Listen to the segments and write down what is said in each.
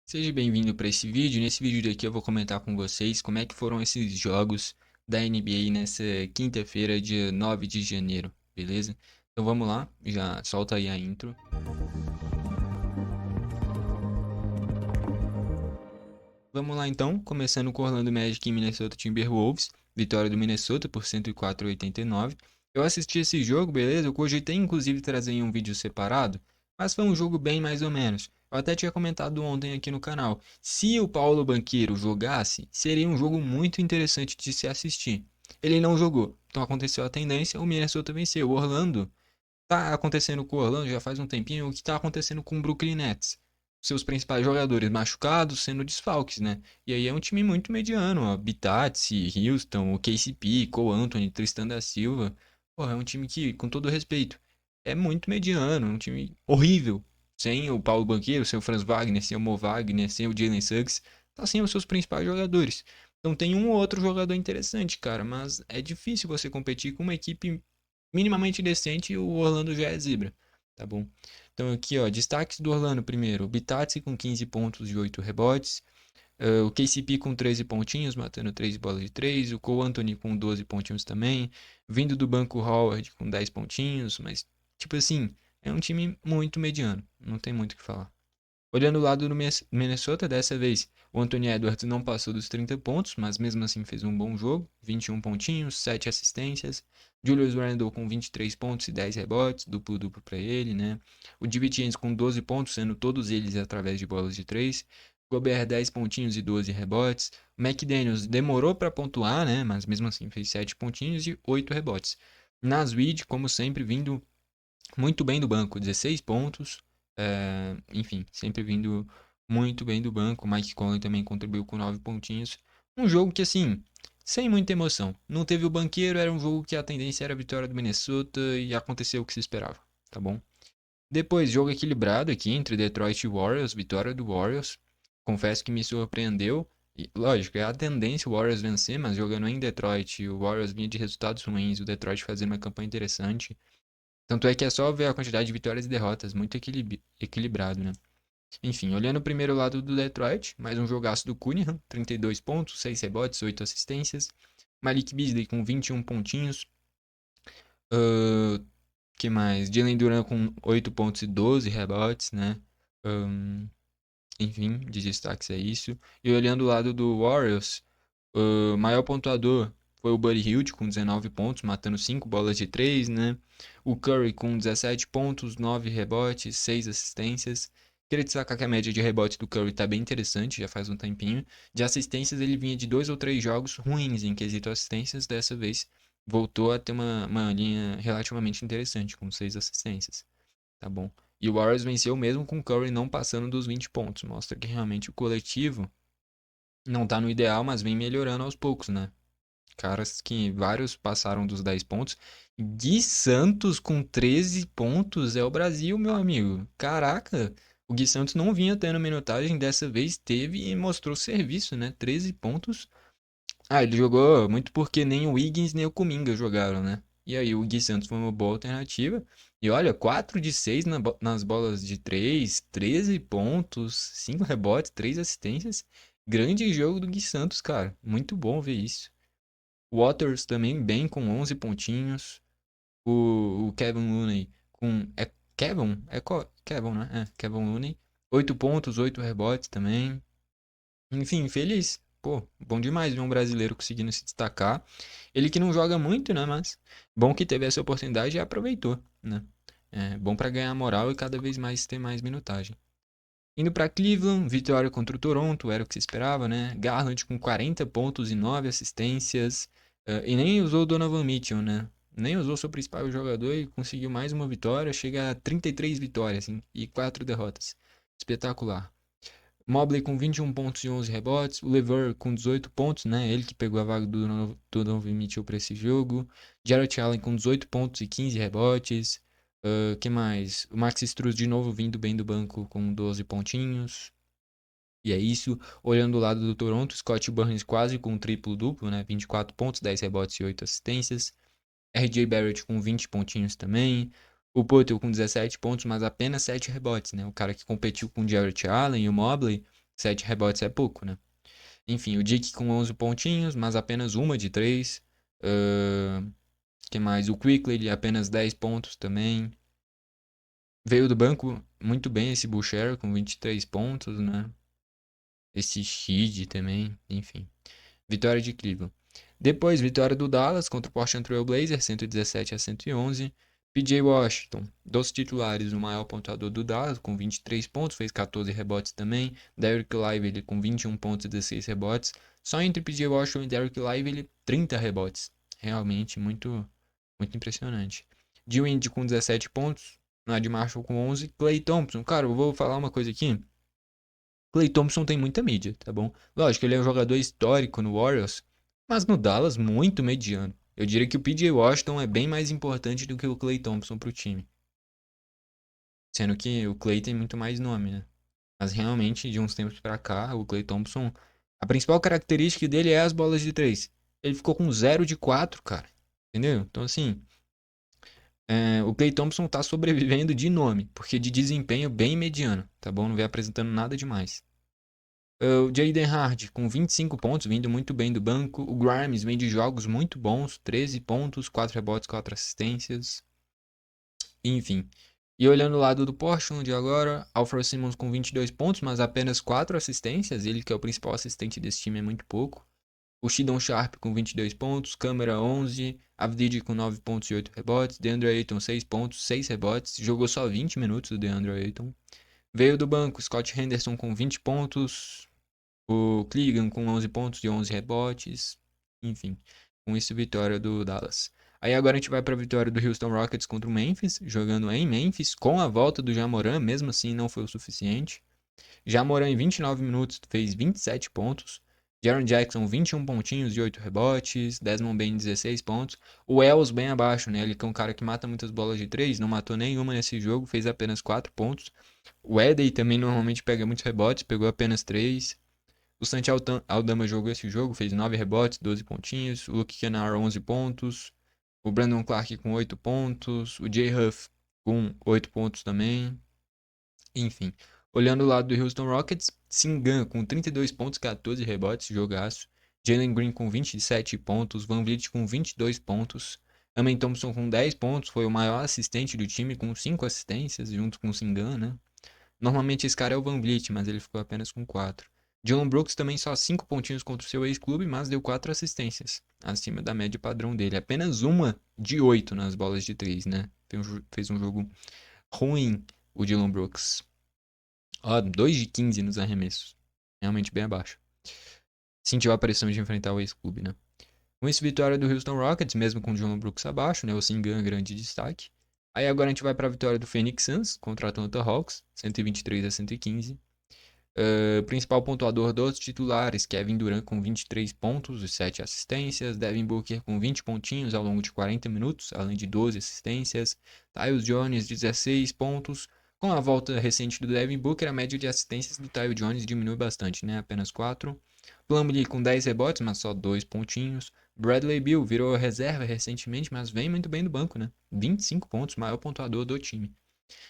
Seja bem-vindo para esse vídeo. Nesse vídeo aqui eu vou comentar com vocês como é que foram esses jogos da NBA nessa quinta-feira, dia 9 de janeiro, beleza? Então vamos lá, já solta aí a intro. Vamos lá então, começando com Orlando Magic e Minnesota Timberwolves, vitória do Minnesota por 104 a 89. Eu assisti esse jogo, beleza? Eu cogitei inclusive trazer em um vídeo separado, mas foi um jogo bem mais ou menos. Eu até tinha comentado ontem aqui no canal. Se o Paulo Banqueiro jogasse, seria um jogo muito interessante de se assistir. Ele não jogou, então aconteceu a tendência, o Minnesota venceu. O Orlando tá acontecendo com o Orlando já faz um tempinho o que tá acontecendo com o Brooklyn Nets. Seus principais jogadores machucados sendo desfalques, né? E aí é um time muito mediano, ó. Bitatsi, Houston, o KCP, Cole Anthony, Tristan da Silva. Porra, é um time que, com todo respeito, é muito mediano, é um time horrível. Sem o Paulo Banqueiro, sem o Franz Wagner, sem o Mo Wagner, sem o Jalen Suggs, tá sem os seus principais jogadores. Então tem um ou outro jogador interessante, cara, mas é difícil você competir com uma equipe minimamente decente, o Orlando já é zebra, tá bom? Então aqui, ó, destaques do Orlando primeiro, o Bitatsi com 15 pontos e 8 rebotes, o KCP com 13 pontinhos, matando 3 bolas de 3, o Cole Anthony com 12 pontinhos também, vindo do banco Howard com 10 pontinhos, mas tipo assim, é um time muito mediano, não tem muito o que falar. Olhando o lado do Minnesota, dessa vez, o Anthony Edwards não passou dos 30 pontos, mas mesmo assim fez um bom jogo, 21 pontinhos, 7 assistências. Julius Randle com 23 pontos e 10 rebotes, duplo-duplo para ele, né? O DiVincenzo com 12 pontos, sendo todos eles através de bolas de 3. Gobert 10 pontinhos e 12 rebotes. O McDaniels demorou para pontuar, né? Mas mesmo assim fez 7 pontinhos e 8 rebotes. Nas Reed, como sempre, vindo muito bem do banco, 16 pontos. Enfim, sempre vindo muito bem do banco. O Mike Conley também contribuiu com 9 pontinhos. Um jogo que, assim, sem muita emoção. Não teve o banqueiro, era um jogo que a tendência era a vitória do Minnesota e aconteceu o que se esperava, tá bom? Depois, jogo equilibrado aqui entre Detroit e Warriors, vitória do Warriors. Confesso que me surpreendeu. E, lógico, é a tendência o Warriors vencer, mas jogando em Detroit, o Warriors vinha de resultados ruins, o Detroit fazendo uma campanha interessante. Tanto é que é só ver a quantidade de vitórias e derrotas, muito equilibrado, né? Enfim, olhando o primeiro lado do Detroit, mais um jogaço do Cunningham, 32 pontos, 6 rebotes, 8 assistências. Malik Beasley com 21 pontinhos. Que mais? Jalen Duran com 8 pontos e 12 rebotes, né? Ahn, enfim, de destaques é isso. E olhando o lado do Warriors, o maior pontuador foi o Buddy Hield com 19 pontos, matando 5 bolas de 3, né? O Curry com 17 pontos, 9 rebotes, 6 assistências. Queria destacar que a média de rebote do Curry tá bem interessante, já faz um tempinho. De assistências, ele vinha de 2 ou 3 jogos ruins em quesito assistências, dessa vez voltou a ter uma linha relativamente interessante, com 6 assistências, tá bom? E o Warriors venceu mesmo com o Curry não passando dos 20 pontos. Mostra que realmente o coletivo não tá no ideal, mas vem melhorando aos poucos, né? Caras que vários passaram dos 10 pontos. Gui Santos com 13 pontos é o Brasil, meu amigo. Caraca, o Gui Santos não vinha tendo minutagem, dessa vez teve e mostrou serviço, né? 13 pontos. Ah, ele jogou muito porque nem o Wiggins nem o Kuminga jogaram, né? E aí o Gui Santos foi uma boa alternativa. E olha, 4 de 6 nas bolas de 3, 13 pontos, 5 rebotes, 3 assistências. Grande jogo do Gui Santos, cara. Muito bom ver isso. Waters também bem com 11 pontinhos. O Kevin Looney com... É Kevin? Kevin, né? É, Kevin Looney. 8 pontos, 8 rebotes também. Enfim, feliz. Pô, bom demais ver um brasileiro conseguindo se destacar. Ele que não joga muito, né? Mas bom que teve essa oportunidade e aproveitou, né? É bom pra ganhar moral e cada vez mais ter mais minutagem. Indo pra Cleveland, vitória contra o Toronto, era o que se esperava, né? Garland com 40 pontos e 9 assistências. E nem usou o Donovan Mitchell, né? Nem usou seu principal jogador e conseguiu mais uma vitória. Chega a 33 vitórias hein? E 4 derrotas. Espetacular. Mobley com 21 pontos e 11 rebotes. O Lever com 18 pontos, né? Ele que pegou a vaga do Donovan Mitchell para esse jogo. Jarrett Allen com 18 pontos e 15 rebotes. Que mais? O Max Strus de novo vindo bem do banco com 12 pontinhos. E é isso. Olhando do lado do Toronto, Scott Barnes quase com um triplo-duplo, né? 24 pontos, 10 rebotes e 8 assistências. RJ Barrett com 20 pontinhos também. O Poeltl com 17 pontos, mas apenas 7 rebotes, né? O cara que competiu com o Jarrett Allen e o Mobley 7 rebotes é pouco, né? Enfim, o Dick com 11 pontinhos, mas apenas uma de 3. Que mais? O Quickley apenas 10 pontos também. Veio do banco muito bem esse Boucher com 23 pontos, né? Esse Sheed também, enfim. Vitória de Cleveland. Depois, vitória do Dallas contra o Portland Trail Blazers, 117-111. PJ Washington, dos titulares, o maior pontuador do Dallas, com 23 pontos, fez 14 rebotes também. Derrick Lively com 21 pontos e 16 rebotes. Só entre PJ Washington e Derrick Lively, 30 rebotes. Realmente muito, muito impressionante. Dewey com 17 pontos, Nadir Marshall com 11. Klay Thompson, cara, eu vou falar uma coisa aqui. Klay Thompson tem muita mídia, tá bom? Lógico, ele é um jogador histórico no Warriors, mas no Dallas muito mediano. Eu diria que o PJ Washington é bem mais importante do que o Klay Thompson pro time. Sendo que o Klay tem muito mais nome, né? Mas realmente, de uns tempos pra cá, o Klay Thompson, a principal característica dele é as bolas de 3. Ele ficou com 0 de 4, cara. Entendeu? Então, assim, o Klay Thompson tá sobrevivendo de nome, porque de desempenho bem mediano, tá bom? Não vem apresentando nada demais. O Jaden Hardy com 25 pontos, vindo muito bem do banco. O Grimes vem de jogos muito bons, 13 pontos, 4 rebotes, 4 assistências. Enfim. E olhando o lado do Portland agora, Alfred Simmons com 22 pontos, mas apenas 4 assistências. Ele que é o principal assistente desse time é muito pouco. O Shedon Sharp com 22 pontos, Câmara 11, Avdija com 9 pontos e 8 rebotes, DeAndre Ayton 6 pontos, 6 rebotes, jogou só 20 minutos o DeAndre Ayton. Veio do banco Scott Henderson com 20 pontos, o Cleveland com 11 pontos e 11 rebotes. Enfim, com isso, vitória do Dallas. Aí agora a gente vai para a vitória do Houston Rockets contra o Memphis, jogando em Memphis, com a volta do Ja Morant, mesmo assim não foi o suficiente. Ja Morant em 29 minutos fez 27 pontos. Jaren Jackson 21 pontinhos e 8 rebotes. Desmond Bane 16 pontos. O Wells bem abaixo, né? Ele que é um cara que mata muitas bolas de 3, não matou nenhuma nesse jogo, fez apenas 4 pontos. O Edey também normalmente pega muitos rebotes, pegou apenas 3. O Santi Aldama jogou esse jogo, fez 9 rebotes, 12 pontinhos. O Luke Kennard, 11 pontos. O Brandon Clark com 8 pontos. O Jay Huff com 8 pontos também. Enfim, olhando o lado do Houston Rockets, Singan com 32 pontos, 14 rebotes, jogaço. Jalen Green com 27 pontos. Van Vliet com 22 pontos. Amen Thompson com 10 pontos, foi o maior assistente do time, com 5 assistências, junto com o Singan, né? Normalmente esse cara é o Van Vliet, mas ele ficou apenas com 4. Dylan Brooks também só 5 pontinhos contra o seu ex-clube, mas deu 4 assistências, acima da média padrão dele. Apenas uma de 8 nas bolas de 3, né? Fez um jogo ruim o Dylan Brooks. Ó, 2 de 15 nos arremessos. Realmente bem abaixo. Sentiu a pressão de enfrentar o ex-clube, né? Com isso, vitória do Houston Rockets, mesmo com o Dylan Brooks abaixo, né? O Singan grande destaque. Aí agora a gente vai para a vitória do Phoenix Suns contra o Atlanta Hawks, 123-115. Principal pontuador dos titulares, Kevin Durant com 23 pontos e 7 assistências, Devin Booker com 20 pontinhos ao longo de 40 minutos, além de 12 assistências, Tyus Jones 16 pontos. Com a volta recente do Devin Booker, a média de assistências do Tyus Jones diminui bastante, né? Apenas 4. Plumlee com 10 rebotes, mas só 2 pontinhos. Bradley Beal virou reserva recentemente, mas vem muito bem do banco, né? 25 pontos, maior pontuador do time.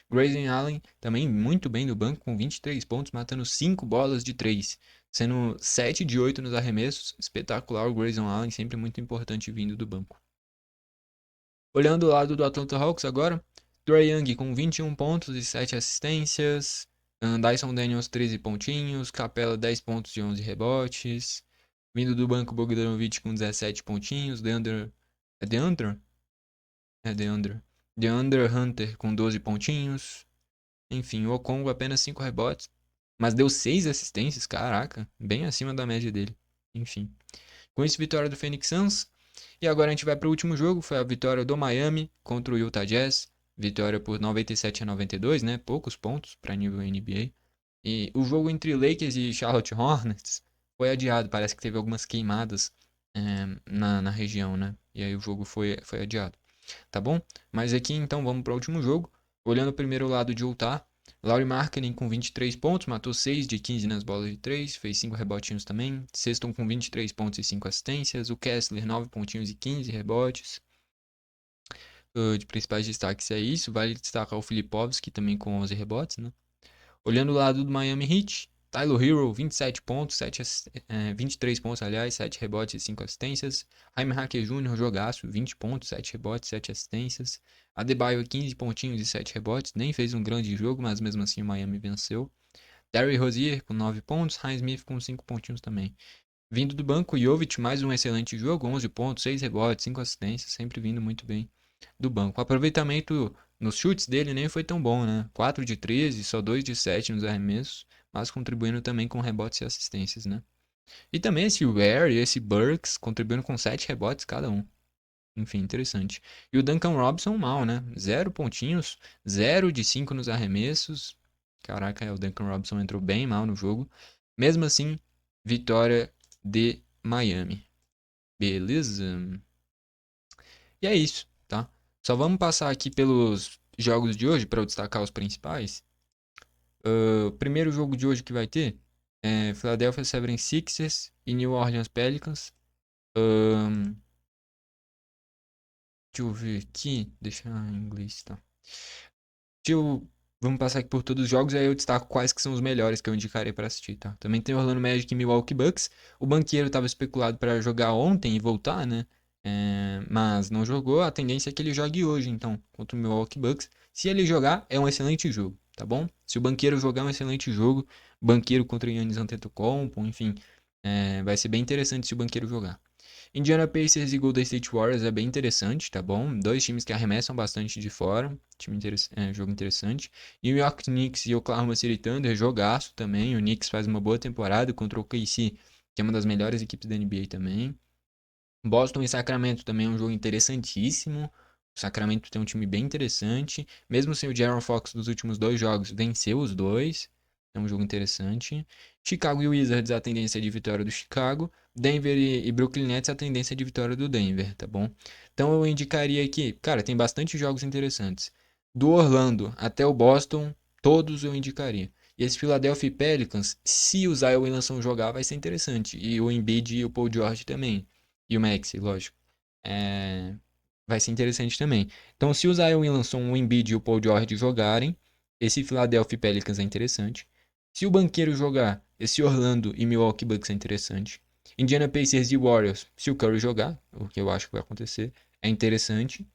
Grayson Allen também muito bem no banco, com 23 pontos, matando 5 bolas de 3, sendo 7 de 8 nos arremessos. Espetacular o Grayson Allen, sempre muito importante vindo do banco. Olhando o lado do Atlanta Hawks agora, Trae Young com 21 pontos e 7 assistências, Dyson Daniels 13 pontinhos, Capela 10 pontos e 11 rebotes, vindo do banco Bogdanovic com 17 pontinhos, DeAndre Hunter com 12 pontinhos. Enfim, o Okongo apenas 5 rebotes, mas deu 6 assistências, caraca, bem acima da média dele. Enfim, com isso, vitória do Phoenix Suns. E agora a gente vai para o último jogo, foi a vitória do Miami contra o Utah Jazz. Vitória por 97-92, né? Poucos pontos para nível NBA. E o jogo entre Lakers e Charlotte Hornets foi adiado. Parece que teve algumas queimadas na região, né? E aí o jogo foi adiado. Tá bom? Mas aqui então vamos para o último jogo. Olhando primeiro o lado de Utah, Lauri Markkanen com 23 pontos, matou 6 de 15 nas bolas de 3, fez 5 rebotinhos também. Sexton com 23 pontos e 5 assistências. O Kessler, 9 pontinhos e 15 rebotes. De principais destaques é isso. Vale destacar o Filipovski também com 11 rebotes, né? Olhando o lado do Miami Heat, Tyler Hero, 27 pontos, 23 pontos, aliás, 7 rebotes e 5 assistências. Jaime Jaquez Jr., jogaço, 20 pontos, 7 rebotes, 7 assistências. Adebayo, 15 pontinhos e 7 rebotes. Nem fez um grande jogo, mas mesmo assim o Miami venceu. Terry Rozier com 9 pontos, Ryan Smith com 5 pontinhos também. Vindo do banco, Jovic, mais um excelente jogo, 11 pontos, 6 rebotes, 5 assistências, sempre vindo muito bem do banco. O aproveitamento nos chutes dele nem foi tão bom, né? 4 de 13, só 2 de 7 nos arremessos, mas contribuindo também com rebotes e assistências, né? E também esse Ware e esse Burks contribuindo com 7 rebotes cada um. Enfim, interessante. E o Duncan Robinson mal, né? 0 pontinhos, 0 de 5 nos arremessos. Caraca, o Duncan Robinson entrou bem mal no jogo. Mesmo assim, vitória de Miami. Beleza? E é isso, tá? Só vamos passar aqui pelos jogos de hoje para eu destacar os principais. O primeiro jogo de hoje que vai ter é Philadelphia 76ers e New Orleans Pelicans. Deixa eu ver aqui. Deixa em inglês, tá? Vamos passar aqui por todos os jogos e aí eu destaco quais que são os melhores que eu indicarei para assistir, tá? Também tem Orlando Magic e Milwaukee Bucks. O banqueiro estava especulado para jogar ontem e voltar, né? Mas não jogou. A tendência é que ele jogue hoje, então, contra o Milwaukee Bucks. Se ele jogar, é um excelente jogo, tá bom? Se o banqueiro jogar, é um excelente jogo. Banqueiro contra o Giannis Antetokounmpo, enfim. Vai ser bem interessante se o banqueiro jogar. Indiana Pacers e Golden State Warriors é bem interessante, tá bom? Dois times que arremessam bastante de fora. Jogo interessante. New York Knicks e Oklahoma City Thunder, jogaço também. O Knicks faz uma boa temporada contra o OKC, que é uma das melhores equipes da NBA também. Boston e Sacramento também é um jogo interessantíssimo. O Sacramento tem um time bem interessante. Mesmo sem o De'Aaron Fox dos últimos 2 jogos, venceu os dois. É um jogo interessante. Chicago e Wizards, a tendência é de vitória do Chicago. Denver e Brooklyn Nets, a tendência é de vitória do Denver, tá bom? Então eu indicaria aqui, cara, tem bastante jogos interessantes. Do Orlando até o Boston, todos eu indicaria. E esse Philadelphia Pelicans, se o Zion Williamson jogar, vai ser interessante. E o Embiid e o Paul George também. E o Maxey, lógico. É, Vai ser interessante também. Então, se o Zion Williamson, o Embiid e o Paul George jogarem, esse Philadelphia Pelicans é interessante. Se o banqueiro jogar, esse Orlando e Milwaukee Bucks é interessante. Indiana Pacers e Warriors, se o Curry jogar, o que eu acho que vai acontecer, é interessante.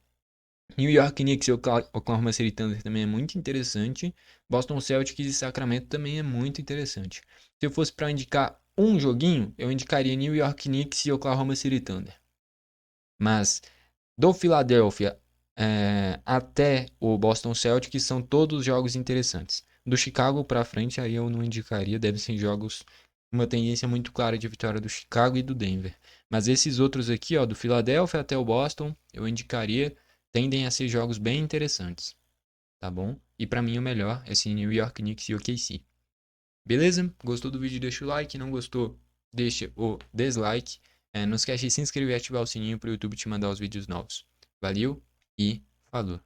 New York Knicks e Oklahoma City Thunder também é muito interessante. Boston Celtics e Sacramento também é muito interessante. Se eu fosse para indicar um joguinho, eu indicaria New York Knicks e Oklahoma City Thunder. Mas do Philadelphia até o Boston Celtics são todos jogos interessantes. Do Chicago para frente aí eu não indicaria, devem ser jogos uma tendência muito clara de vitória do Chicago e do Denver. Mas esses outros aqui, ó, do Philadelphia até o Boston, eu indicaria, tendem a ser jogos bem interessantes, tá bom? E para mim o melhor é esse New York Knicks e OKC. Beleza? Gostou do vídeo? Deixa o like, não gostou? Deixa o dislike. Não esquece de se inscrever e ativar o sininho para o YouTube te mandar os vídeos novos. Valeu e falou!